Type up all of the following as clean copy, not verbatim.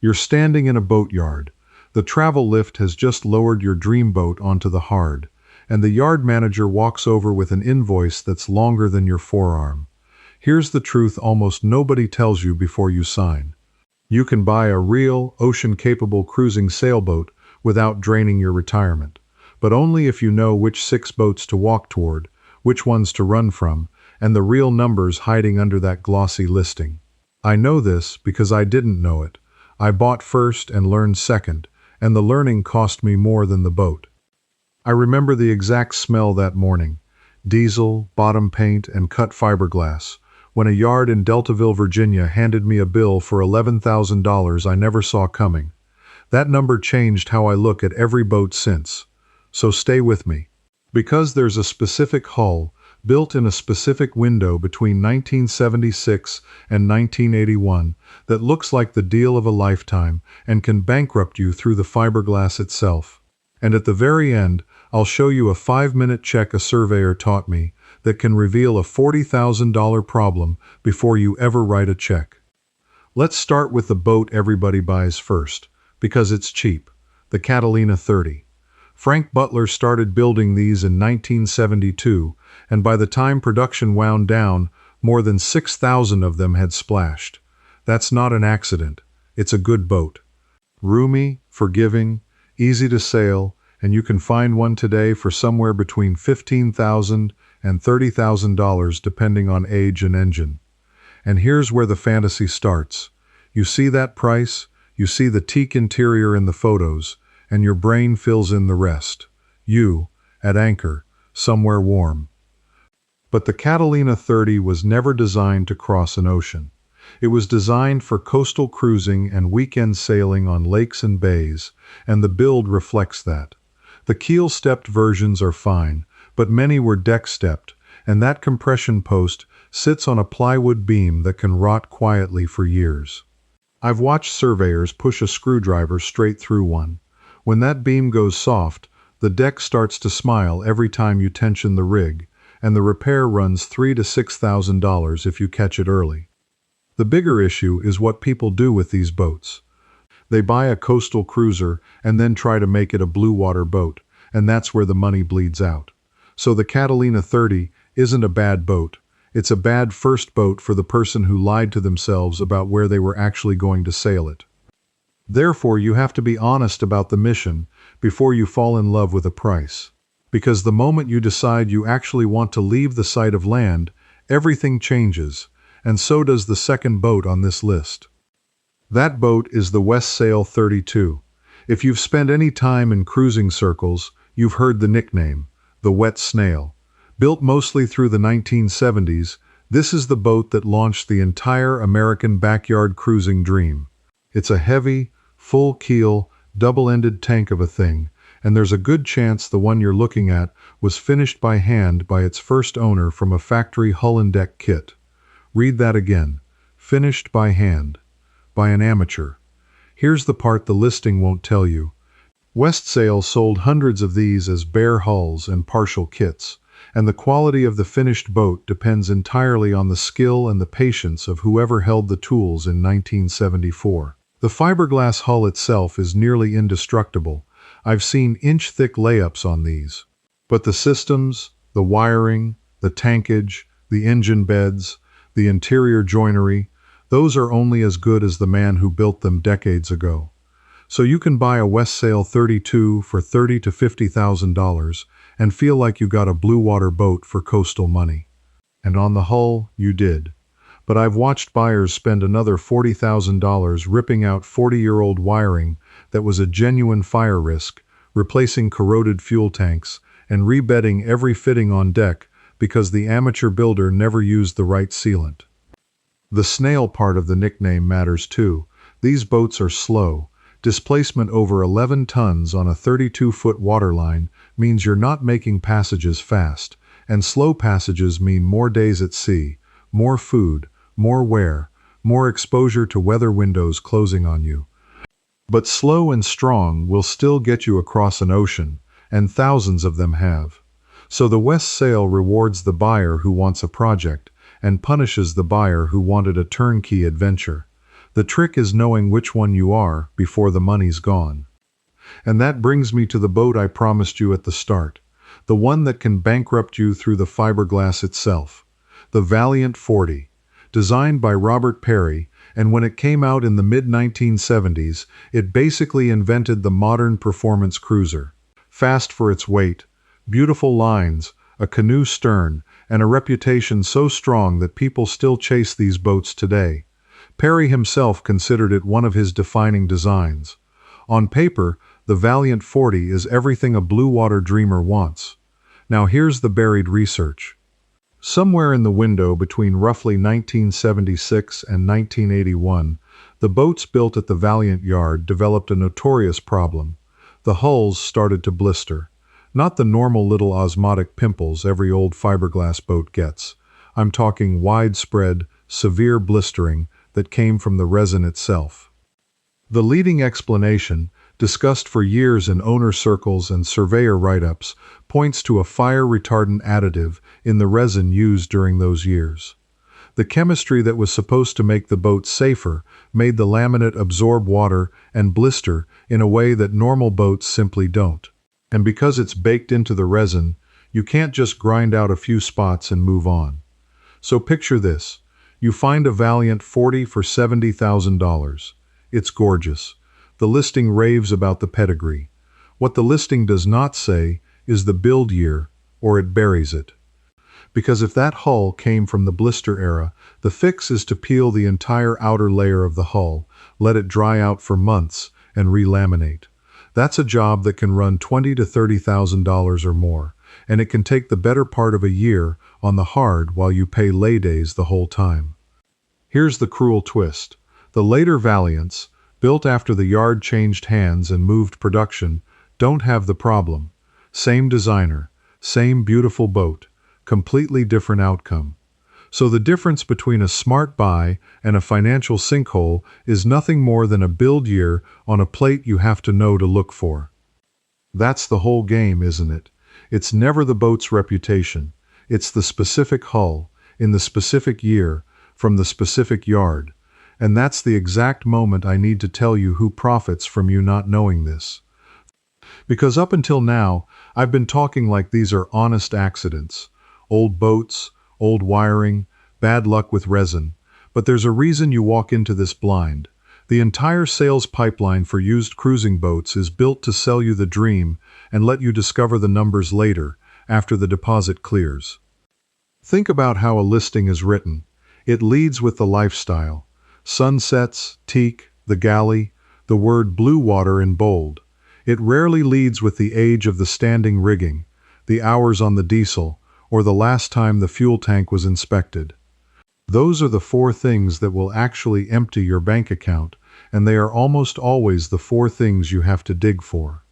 You're standing in a boatyard. The travel lift has just lowered your dream boat onto the hard, and the yard manager walks over with an invoice that's longer than your forearm. Here's the truth almost nobody tells you before you sign. You can buy a real, ocean-capable cruising sailboat without draining your retirement, but only if you know which 6 boats to walk toward, which ones to run from, and the real numbers hiding under that glossy listing. I know this because I didn't know it. I bought first and learned second, and the learning cost me more than the boat. I remember the exact smell that morning: diesel, bottom paint, and cut fiberglass, when a yard in Deltaville, Virginia handed me a bill for $11,000 I never saw coming. That number changed how I look at every boat since. So stay with me. Because there's a specific hull, built in a specific window between 1976 and 1981, that looks like the deal of a lifetime and can bankrupt you through the fiberglass itself. And at the very end, I'll show you a 5-minute check a surveyor taught me that can reveal a $40,000 problem before you ever write a check. Let's start with the boat everybody buys first, because it's cheap: the Catalina 30. Frank Butler started building these in 1972, and by the time production wound down, more than 6,000 of them had splashed. That's not an accident. It's a good boat. Roomy, forgiving, easy to sail, and you can find one today for somewhere between $15,000 and $30,000 depending on age and engine. And here's where the fantasy starts. You see that price, you see the teak interior in the photos, and your brain fills in the rest. You, at anchor, somewhere warm. But the Catalina 30 was never designed to cross an ocean. It was designed for coastal cruising and weekend sailing on lakes and bays, and the build reflects that. The keel-stepped versions are fine, but many were deck-stepped, and that compression post sits on a plywood beam that can rot quietly for years. I've watched surveyors push a screwdriver straight through one. When that beam goes soft, the deck starts to smile every time you tension the rig, and the repair runs $3,000 to $6,000 if you catch it early. The bigger issue is what people do with these boats. They buy a coastal cruiser and then try to make it a bluewater boat, and that's where the money bleeds out. So the Catalina 30 isn't a bad boat. It's a bad first boat for the person who lied to themselves about where they were actually going to sail it. Therefore, you have to be honest about the mission before you fall in love with a price. Because the moment you decide you actually want to leave the sight of land, everything changes, and so does the second boat on this list. That boat is the Westsail 32. If you've spent any time in cruising circles, you've heard the nickname, the wet snail. Built mostly through the 1970s, this is the boat that launched the entire American backyard cruising dream. It's a heavy, full-keel, double-ended tank of a thing, and there's a good chance the one you're looking at was finished by hand by its first owner from a factory hull and deck kit. Read that again. Finished by hand. By an amateur. Here's the part the listing won't tell you. Westsail sold hundreds of these as bare hulls and partial kits, and the quality of the finished boat depends entirely on the skill and the patience of whoever held the tools in 1974. The fiberglass hull itself is nearly indestructible. I've seen inch-thick layups on these. But the systems, the wiring, the tankage, the engine beds, the interior joinery, those are only as good as the man who built them decades ago. So you can buy a Westsail 32 for $30,000 to $50,000 and feel like you got a bluewater boat for coastal money. And on the hull, you did. But I've watched buyers spend another $40,000 ripping out 40-year-old wiring that was a genuine fire risk, replacing corroded fuel tanks, and rebedding every fitting on deck because the amateur builder never used the right sealant. The snail part of the nickname matters too. These boats are slow. Displacement over 11 tons on a 32-foot waterline means you're not making passages fast, and slow passages mean more days at sea, more food, more wear, more exposure to weather windows closing on you. But slow and strong will still get you across an ocean, and thousands of them have. So the Westsail rewards the buyer who wants a project, and punishes the buyer who wanted a turnkey adventure. The trick is knowing which one you are before the money's gone. And that brings me to the boat I promised you at the start, the one that can bankrupt you through the fiberglass itself. The Valiant 40, designed by Robert Perry, and when it came out in the mid-1970s, it basically invented the modern performance cruiser. Fast for its weight, beautiful lines, a canoe stern, and a reputation so strong that people still chase these boats today. Perry himself considered it one of his defining designs. On paper, the Valiant 40 is everything a bluewater dreamer wants. Now here's the buried research. Somewhere in the window between roughly 1976 and 1981, the boats built at the Valiant yard developed a notorious problem. The hulls started to blister. Not the normal little osmotic pimples every old fiberglass boat gets. I'm talking widespread, severe blistering that came from the resin itself. The leading explanation, discussed for years in owner circles and surveyor write-ups, points to a fire-retardant additive in the resin used during those years. The chemistry that was supposed to make the boat safer made the laminate absorb water and blister in a way that normal boats simply don't. And because it's baked into the resin, you can't just grind out a few spots and move on. So picture this. You find a Valiant 40 for $70,000. It's gorgeous. The listing raves about the pedigree. What the listing does not say is the build year, or it buries it. Because if that hull came from the blister era, the fix is to peel the entire outer layer of the hull, let it dry out for months, and relaminate. That's a job that can run $20,000 to $30,000 or more, and it can take the better part of a year on the hard while you pay laydays the whole time. Here's the cruel twist. The later Valiants, built after the yard changed hands and moved production, don't have the problem. Same designer, same beautiful boat, completely different outcome. So the difference between a smart buy and a financial sinkhole is nothing more than a build year on a plate you have to know to look for. That's the whole game, isn't it? It's never the boat's reputation. It's the specific hull, in the specific year, from the specific yard. And that's the exact moment I need to tell you who profits from you not knowing this. Because up until now, I've been talking like these are honest accidents. Old boats, old wiring, bad luck with resin. But there's a reason you walk into this blind. The entire sales pipeline for used cruising boats is built to sell you the dream and let you discover the numbers later, after the deposit clears. Think about how a listing is written. It leads with the lifestyle. Sunsets, teak, the galley, the word bluewater in bold. It rarely leads with the age of the standing rigging, the hours on the diesel, or the last time the fuel tank was inspected. Those are the four things that will actually empty your bank account, and they are almost always the four things you have to dig for.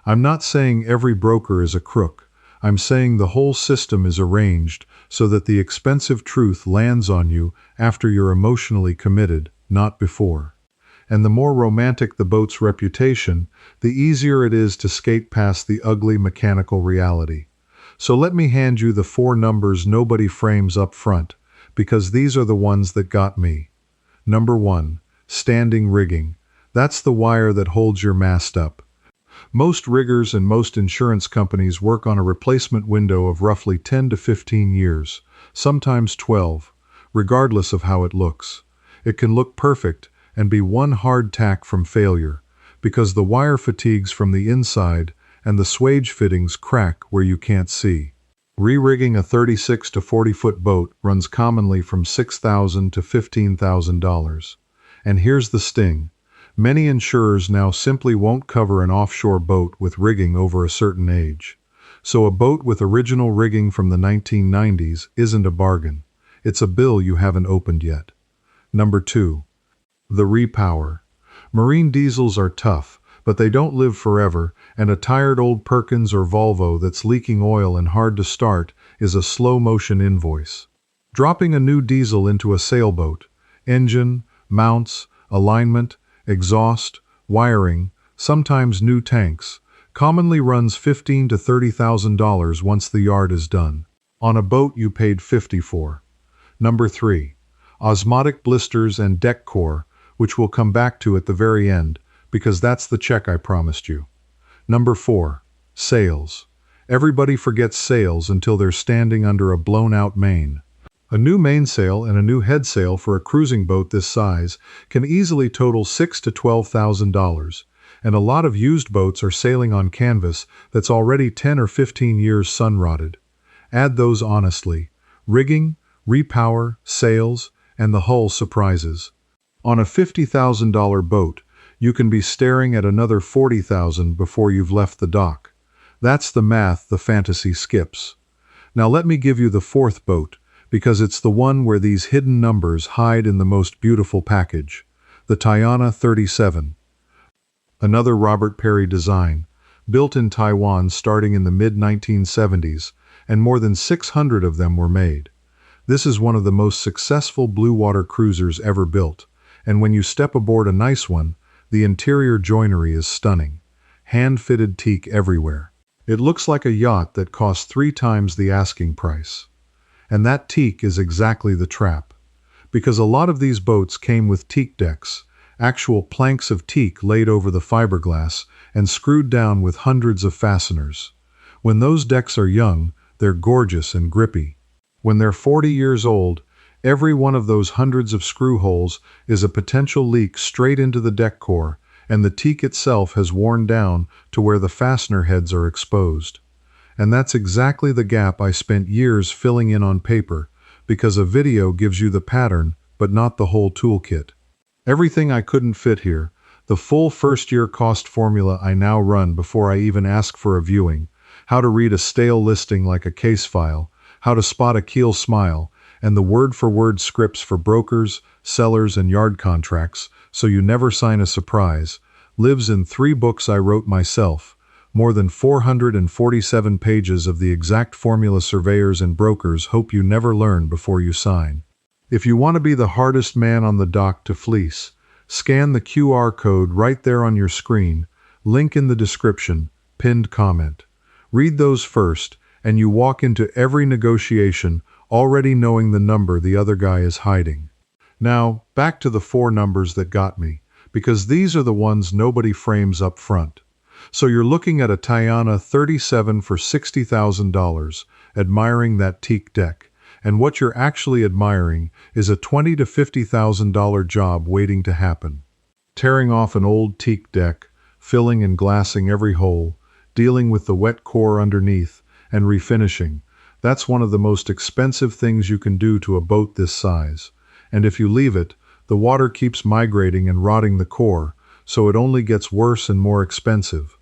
I'm not saying every broker is a crook. I'm saying the whole system is arranged so that the expensive truth lands on you after you're emotionally committed, not before. And the more romantic the boat's reputation, the easier it is to skate past the ugly mechanical reality. So let me hand you the four numbers nobody frames up front, because these are the ones that got me. Number 1, standing rigging. That's the wire that holds your mast up. Most riggers and most insurance companies work on a replacement window of roughly 10 to 15 years, sometimes 12, regardless of how it looks. It can look perfect and be one hard tack from failure, because the wire fatigues from the inside and the swage fittings crack where you can't see. Re-rigging a 36 to 40-foot boat runs commonly from $6,000 to $15,000. And here's the sting. Many insurers now simply won't cover an offshore boat with rigging over a certain age. So a boat with original rigging from the 1990s isn't a bargain. It's a bill you haven't opened yet. Number 2. The repower. Marine diesels are tough, but they don't live forever, and a tired old Perkins or Volvo that's leaking oil and hard to start is a slow-motion invoice. Dropping a new diesel into a sailboat, engine, mounts, alignment, exhaust, wiring, sometimes new tanks, commonly runs $15,000 to $30,000 once the yard is done. On a boat you paid $50,000 for. Number 3. Osmotic blisters and deck core, which we'll come back to at the very end, because that's the check I promised you. Number 4. Sails. Everybody forgets sails until they're standing under a blown-out main. A new mainsail and a new headsail for a cruising boat this size can easily total $6,000 to $12,000, and a lot of used boats are sailing on canvas that's already 10 or 15 years sun-rotted. Add those honestly. Rigging, repower, sails, and the hull surprises. On a $50,000 boat, you can be staring at another $40,000 before you've left the dock. That's the math the fantasy skips. Now let me give you the 4th boat, because it's the one where these hidden numbers hide in the most beautiful package. The Tayana 37. Another Robert Perry design, built in Taiwan starting in the mid-1970s, and more than 600 of them were made. This is one of the most successful bluewater cruisers ever built, and when you step aboard a nice one, the interior joinery is stunning. Hand-fitted teak everywhere. It looks like a yacht that costs 3 times the asking price. And that teak is exactly the trap. Because a lot of these boats came with teak decks, actual planks of teak laid over the fiberglass and screwed down with hundreds of fasteners. When those decks are young, they're gorgeous and grippy. When they're 40 years old, every one of those hundreds of screw holes is a potential leak straight into the deck core, and the teak itself has worn down to where the fastener heads are exposed. And that's exactly the gap I spent years filling in on paper, because a video gives you the pattern, but not the whole toolkit. Everything I couldn't fit here, the full first-year cost formula I now run before I even ask for a viewing, how to read a stale listing like a case file, how to spot a keel smile, and the word-for-word scripts for brokers, sellers, and yard contracts, so you never sign a surprise, lives in 3 books I wrote myself, more than 447 pages of the exact formula surveyors and brokers hope you never learn before you sign. If you want to be the hardest man on the dock to fleece, scan the QR code right there on your screen, link in the description, pinned comment. Read those first, and you walk into every negotiation already knowing the number the other guy is hiding. Now, back to the 4 numbers that got me, because these are the ones nobody frames up front. So you're looking at a Tayana 37 for $60,000, admiring that teak deck, and what you're actually admiring is a $20,000 to $50,000 job waiting to happen. Tearing off an old teak deck, filling and glassing every hole, dealing with the wet core underneath, and refinishing. That's one of the most expensive things you can do to a boat this size. And if you leave it, the water keeps migrating and rotting the core, so it only gets worse and more expensive.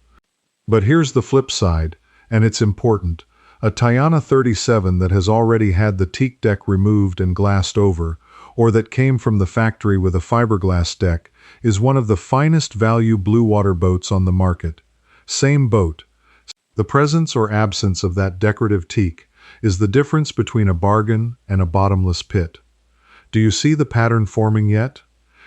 But here's the flip side, and it's important. A Tayana 37 that has already had the teak deck removed and glassed over, or that came from the factory with a fiberglass deck, is one of the finest value bluewater boats on the market. Same boat. The presence or absence of that decorative teak is the difference between a bargain and a bottomless pit. Do you see the pattern forming yet?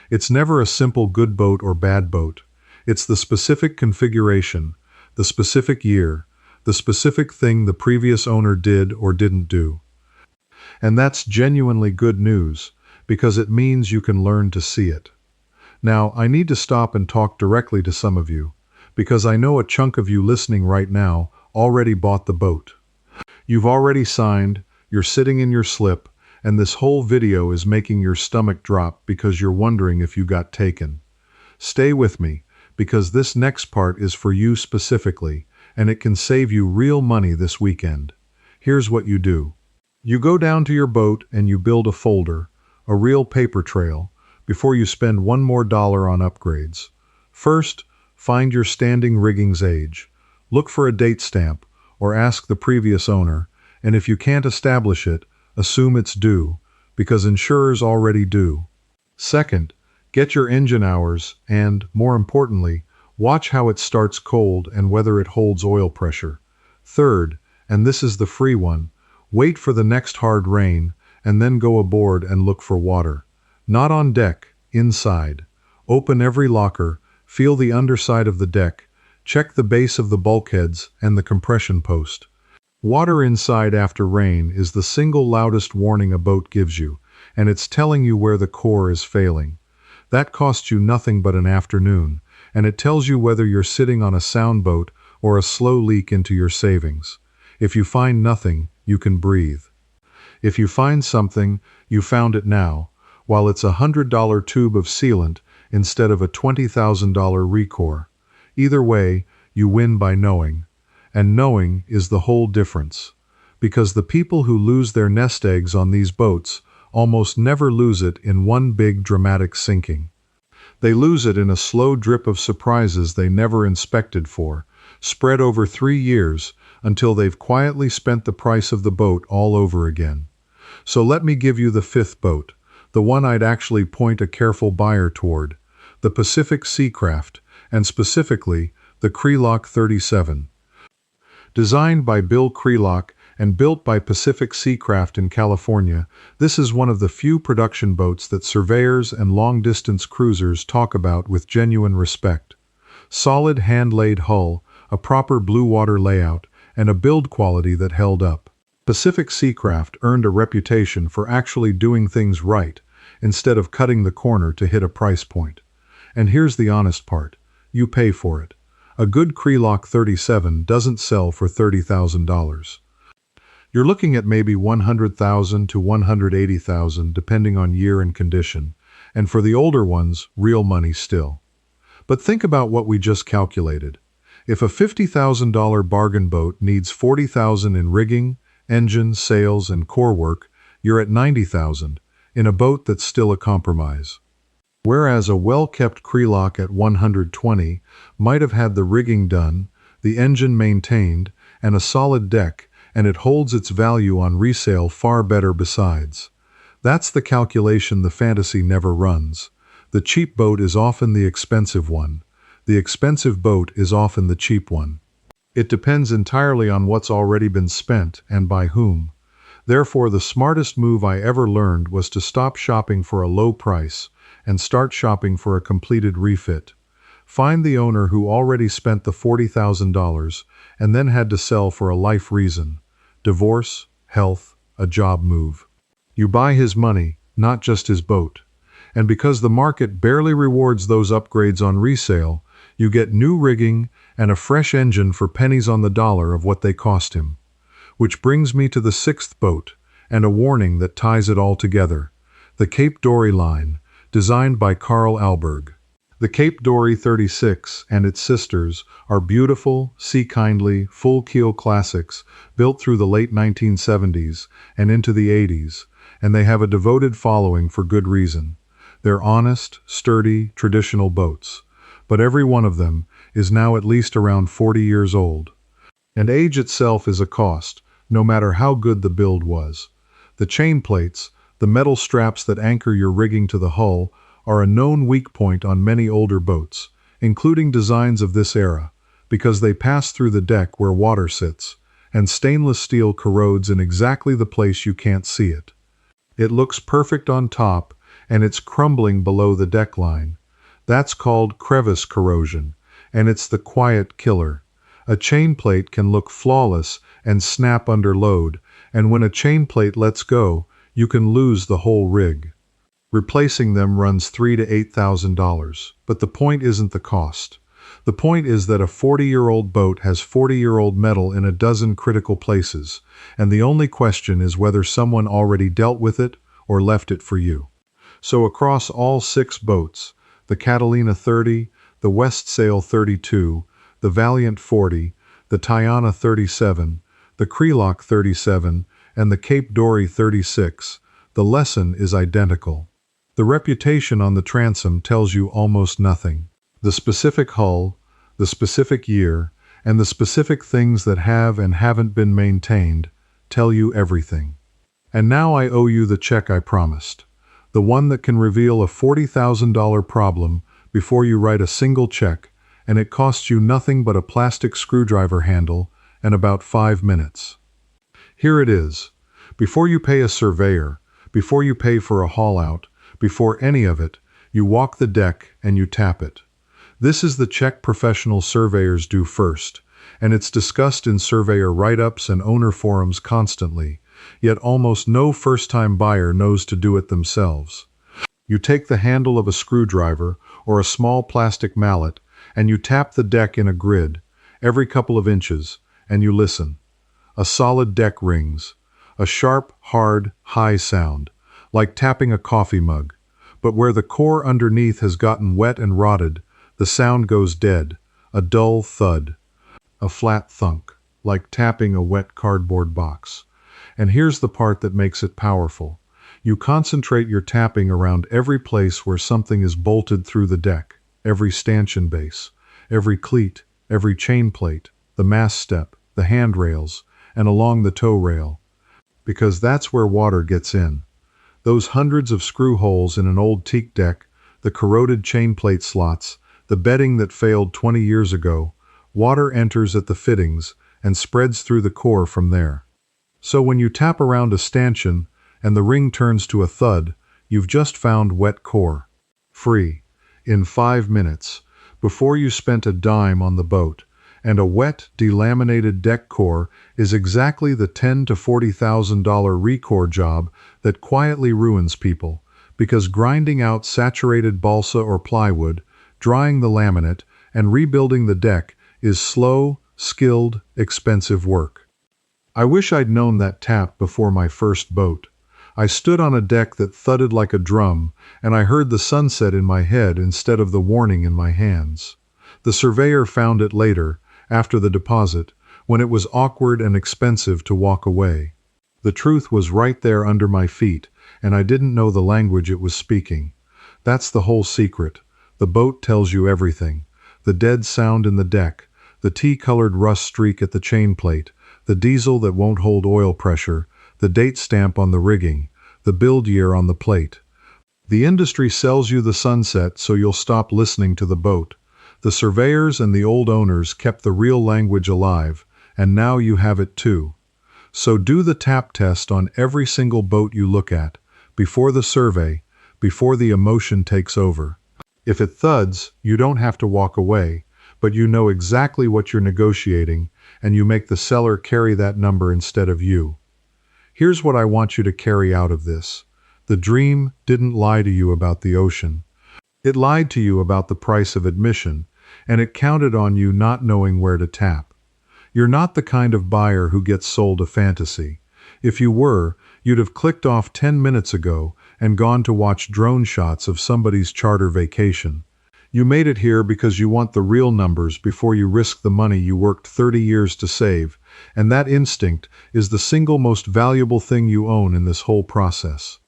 It's never a simple good boat or bad boat. It's the specific configuration, the specific year, the specific thing the previous owner did or didn't do. And that's genuinely good news, because it means you can learn to see it. Now, I need to stop and talk directly to some of you, because I know a chunk of you listening right now already bought the boat. You've already signed, you're sitting in your slip, and this whole video is making your stomach drop because you're wondering if you got taken. Stay with me, because this next part is for you specifically, and it can save you real money this weekend. Here's what you do. You go down to your boat and you build a folder, a real paper trail, before you spend $1 more on upgrades. First, find your standing rigging's age. Look for a date stamp, or ask the previous owner, and if you can't establish it, assume it's due, because insurers already do. Second, get your engine hours and, more importantly, watch how it starts cold and whether it holds oil pressure. Third, and this is the free one, wait for the next hard rain and then go aboard and look for water. Not on deck, inside. Open every locker, feel the underside of the deck, check the base of the bulkheads and the compression post. Water inside after rain is the single loudest warning a boat gives you, and it's telling you where the core is failing. That costs you nothing but an afternoon, and it tells you whether you're sitting on a sound boat or a slow leak into your savings. If you find nothing, you can breathe. If you find something, you found it now, while it's $100 tube of sealant instead of a $20,000 recore. Either way, you win by knowing. And knowing is the whole difference. Because the people who lose their nest eggs on these boats almost never lose it in one big dramatic sinking. They lose it in a slow drip of surprises they never inspected for, spread over 3 years until they've quietly spent the price of the boat all over again. So let me give you the fifth boat, the one I'd actually point a careful buyer toward, the Pacific Seacraft, and specifically the Krelock 37. Designed by Bill Krelock and built by Pacific Seacraft in California, this is one of the few production boats that surveyors and long-distance cruisers talk about with genuine respect. Solid hand-laid hull, a proper bluewater layout, and a build quality that held up. Pacific Seacraft earned a reputation for actually doing things right, instead of cutting the corner to hit a price point. And here's the honest part. You pay for it. A good Krelock 37 doesn't sell for $30,000. You're looking at maybe $100,000 to $180,000 depending on year and condition, and for the older ones, real money still. But think about what we just calculated. If a $50,000 bargain boat needs $40,000 in rigging, engine, sails, and core work, you're at $90,000 in a boat that's still a compromise. Whereas a well-kept Krelock at $120 might have had the rigging done, the engine maintained, and a solid deck, and it holds its value on resale far better besides. That's the calculation the fantasy never runs. The cheap boat is often the expensive one. The expensive boat is often the cheap one. It depends entirely on what's already been spent and by whom. Therefore, the smartest move I ever learned was to stop shopping for a low price and start shopping for a completed refit. Find the owner who already spent the $40,000 and then had to sell for a life reason. Divorce, health, a job move. You buy his money, not just his boat. And because the market barely rewards those upgrades on resale, you get new rigging and a fresh engine for pennies on the dollar of what they cost him. Which brings me to the sixth boat, and a warning that ties it all together. The Cape Dory line, designed by Carl Alberg. The Cape Dory 36 and its sisters are beautiful, sea-kindly, full-keel classics built through the late 1970s and into the 80s, and they have a devoted following for good reason. They're honest, sturdy, traditional boats, but every one of them is now at least around 40 years old. And age itself is a cost, no matter how good the build was. The chain plates, the metal straps that anchor your rigging to the hull, are a known weak point on many older boats, including designs of this era, because they pass through the deck where water sits, and stainless steel corrodes in exactly the place you can't see it. It looks perfect on top, and it's crumbling below the deck line. That's called crevice corrosion, and it's the quiet killer. A chain plate can look flawless and snap under load, and when a chain plate lets go, you can lose the whole rig. Replacing them runs $3,000 to $8,000, but the point isn't the cost. The point is that a 40-year-old boat has 40-year-old metal in a dozen critical places, and the only question is whether someone already dealt with it or left it for you. So across all 6 boats, the Catalina 30, the Westsail 32, the Valiant 40, the Tayana 37, the Krelock 37, and the Cape Dory 36, the lesson is identical. The reputation on the transom tells you almost nothing. The specific hull, the specific year, and the specific things that have and haven't been maintained tell you everything. And now I owe you the check I promised. The one that can reveal a $40,000 problem before you write a single check, and it costs you nothing but a plastic screwdriver handle and about 5 minutes. Here it is. Before you pay a surveyor, before you pay for a haul-out, before any of it, you walk the deck and you tap it. This is the check professional surveyors do first, and it's discussed in surveyor write-ups and owner forums constantly, yet almost no first-time buyer knows to do it themselves. You take the handle of a screwdriver or a small plastic mallet and you tap the deck in a grid every couple of inches and you listen. A solid deck rings. A sharp, hard, high sound, like tapping a coffee mug. But where the core underneath has gotten wet and rotted, the sound goes dead, a dull thud, a flat thunk, like tapping a wet cardboard box. And here's the part that makes it powerful. You concentrate your tapping around every place where something is bolted through the deck, every stanchion base, every cleat, every chain plate, the mast step, the handrails, and along the tow rail. Because that's where water gets in. Those hundreds of screw holes in an old teak deck, the corroded chain plate slots, the bedding that failed 20 years ago, water enters at the fittings and spreads through the core from there. So when you tap around a stanchion and the ring turns to a thud, you've just found wet core. Free. In 5 minutes. Before you spent a dime on the boat. And a wet, delaminated deck core is exactly the $10,000 to $40,000 recore job that quietly ruins people, because grinding out saturated balsa or plywood, drying the laminate, and rebuilding the deck is slow, skilled, expensive work. I wish I'd known that tap before my first boat. I stood on a deck that thudded like a drum, and I heard the sunset in my head instead of the warning in my hands. The surveyor found it later, after the deposit, when it was awkward and expensive to walk away. The truth was right there under my feet, and I didn't know the language it was speaking. That's the whole secret. The boat tells you everything. The dead sound in the deck, the tea-colored rust streak at the chain plate, the diesel that won't hold oil pressure, the date stamp on the rigging, the build year on the plate. The industry sells you the sunset so you'll stop listening to the boat. The surveyors and the old owners kept the real language alive, and now you have it too. So do the tap test on every single boat you look at, before the survey, before the emotion takes over. If it thuds, you don't have to walk away, but you know exactly what you're negotiating, and you make the seller carry that number instead of you. Here's what I want you to carry out of this. The dream didn't lie to you about the ocean. It lied to you about the price of admission, and it counted on you not knowing where to tap. You're not the kind of buyer who gets sold a fantasy. If you were, you'd have clicked off 10 minutes ago and gone to watch drone shots of somebody's charter vacation. You made it here because you want the real numbers before you risk the money you worked 30 years to save, and that instinct is the single most valuable thing you own in this whole process.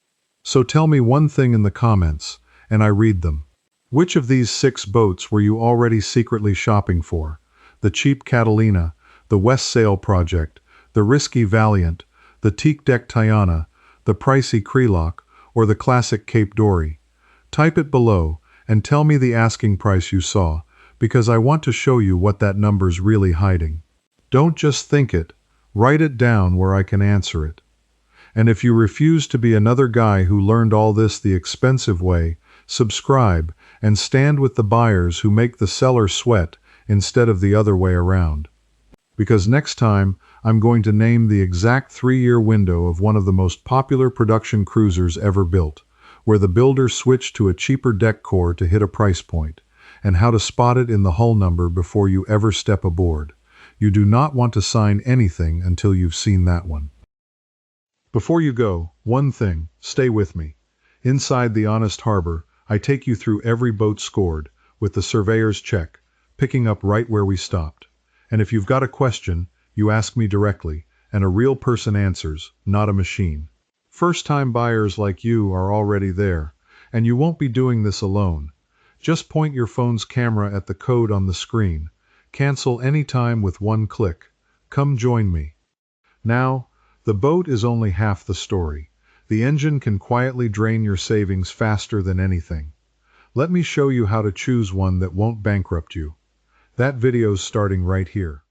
So tell me one thing in the comments, and I read them. Which of these 6 boats were you already secretly shopping for? The cheap Catalina, the Westsail project, the risky Valiant, the teak deck Tayana, the pricey Crelock, or the classic Cape Dory? Type it below and tell me the asking price you saw, because I want to show you what that number's really hiding. Don't just think it, write it down where I can answer it. And if you refuse to be another guy who learned all this the expensive way, subscribe and stand with the buyers who make the seller sweat instead of the other way around. Because next time, I'm going to name the exact 3-year window of one of the most popular production cruisers ever built, where the builder switched to a cheaper deck core to hit a price point, and how to spot it in the hull number before you ever step aboard. You do not want to sign anything until you've seen that one. Before you go, one thing, stay with me. Inside the honest harbor, I take you through every boat scored, with the surveyor's check, picking up right where we stopped. And if you've got a question, you ask me directly, and a real person answers, not a machine. First-time buyers like you are already there, and you won't be doing this alone. Just point your phone's camera at the code on the screen. Cancel anytime with one click. Come join me. Now, the boat is only half the story. The engine can quietly drain your savings faster than anything. Let me show you how to choose one that won't bankrupt you. That video's starting right here.